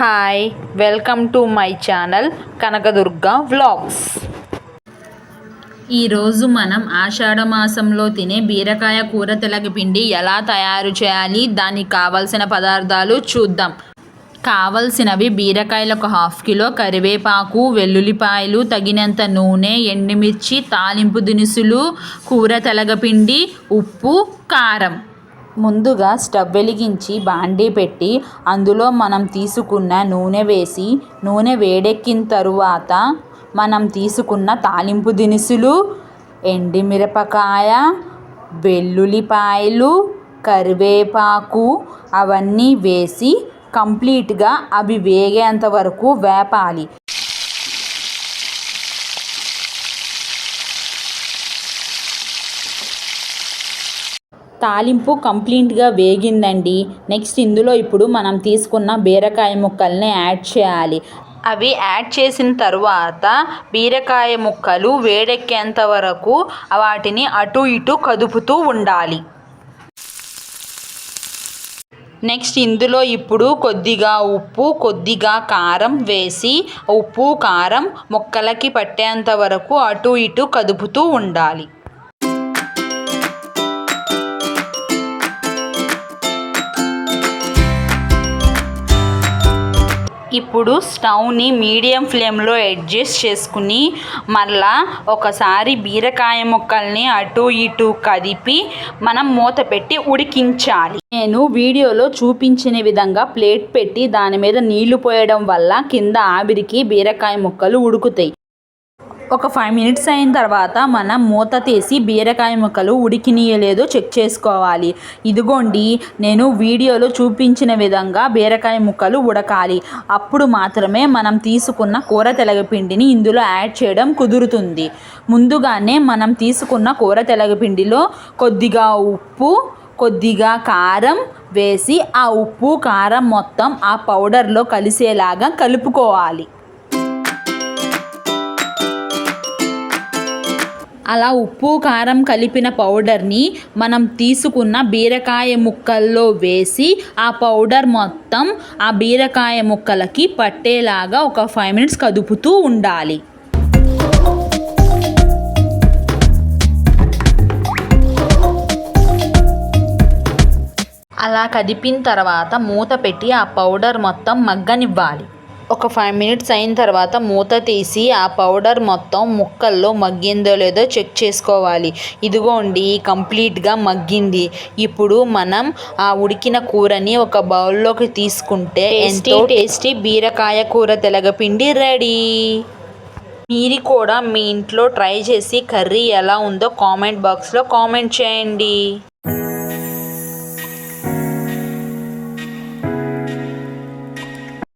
Hi welcome to my channel Kanakadurga vlogs. ఈరోజు మనం ఆషాఢ మాసంలో తినే బీరకాయ కూర తెలగపిండి ఎలా తయారు చేయాలి, దానికి కావలసిన పదార్థాలు చూద్దాం. కావలసినవి బీరకాయలు 1/2 కిలో, కరివేపాకు, వెల్లుల్లిపాయలు, తగినంత నూనె, ఎండుమిర్చి, తాలింపు దినుసులు, కూర తెలగపిండి, ఉప్పు, కారం. ముందుగా స్టవ్ వెలిగించి బాండీ పెట్టి అందులో మనం తీసుకున్న నూనె వేసి నూనె వేడెక్కిన తరువాత మనం తీసుకున్న తాలింపు దినుసులు, ఎండుమిరపకాయ, వెల్లుల్లిపాయలు, కరివేపాకు అవన్నీ వేసి కంప్లీట్గా అవి వేగేంత వరకు వేపాలి. తాలింపు కంప్లీట్గా వేగిందండి. నెక్స్ట్ ఇందులో ఇప్పుడు మనం తీసుకున్న బీరకాయ ముక్కల్ని యాడ్ చేయాలి. అవి యాడ్ చేసిన తర్వాత బీరకాయ ముక్కలు వేడెక్కేంత వరకు వాటిని అటు ఇటు కదుపుతూ ఉండాలి. నెక్స్ట్ ఇందులో ఇప్పుడు కొద్దిగా ఉప్పు, కొద్దిగా కారం వేసి ఉప్పు కారం ముక్కలకి పట్టేంత వరకు అటు ఇటు కదుపుతూ ఉండాలి. ఇప్పుడు స్టవ్ని మీడియం ఫ్లేమ్లో అడ్జస్ట్ చేసుకుని మళ్ళా ఒకసారి బీరకాయ ముక్కల్ని అటు ఇటు కదిపి మనం మూత పెట్టి ఉడికించాలి. నేను వీడియోలో చూపించిన విధంగా ప్లేట్ పెట్టి దాని మీద నీళ్లు పోయడం వల్ల కింద ఆవిరికి బీరకాయ ముక్కలు ఉడుకుతాయి. ఒక 5 మినిట్స్ అయిన తర్వాత మనం మూత తీసి బీరకాయ ముక్కలు ఉడికినయలేదో చెక్ చేసుకోవాలి. ఇదిగోండి, నేను వీడియోలో చూపించిన విధంగా బీరకాయ ముక్కలు ఉడకాలి. అప్పుడు మాత్రమే మనం తీసుకున్న కూర తెలగపిండిని ఇందులో యాడ్ చేయడం కుదురుతుంది. ముందుగానే మనం తీసుకున్న కూర తెలగపిండిలో కొద్దిగా ఉప్పు, కొద్దిగా కారం వేసి ఆ ఉప్పు కారం మొత్తం ఆ పౌడర్లో కలిసేలాగా కలుపుకోవాలి. అలా ఉప్పు కారం కలిపిన పౌడర్ని మనం తీసుకున్న బీరకాయ ముక్కల్లో వేసి ఆ పౌడర్ మొత్తం ఆ బీరకాయ ముక్కలకి పట్టేలాగా ఒక 5 మినిట్స్ కదుపుతూ ఉండాలి. అలా కదిపిన తర్వాత మూత పెట్టి ఆ పౌడర్ మొత్తం మగ్గనివ్వాలి. ఒక 5 మినిట్స్ అయిన తర్వాత మూత తీసి ఆ పౌడర్ మొత్తం ముక్కల్లో మగ్గిందో లేదో చెక్ చేసుకోవాలి. ఇదిగోండి, కంప్లీట్గా మగ్గింది. ఇప్పుడు మనం ఆ ఉడికిన కూరని ఒక బౌల్లోకి తీసుకుంటే ఎంతో టేస్టీ బీరకాయ కూర తెలగపిండి రెడీ. మీరు కూడా మీ ఇంట్లో ట్రై చేసి కర్రీ ఎలా ఉందో కామెంట్ బాక్స్లో కామెంట్ చేయండి.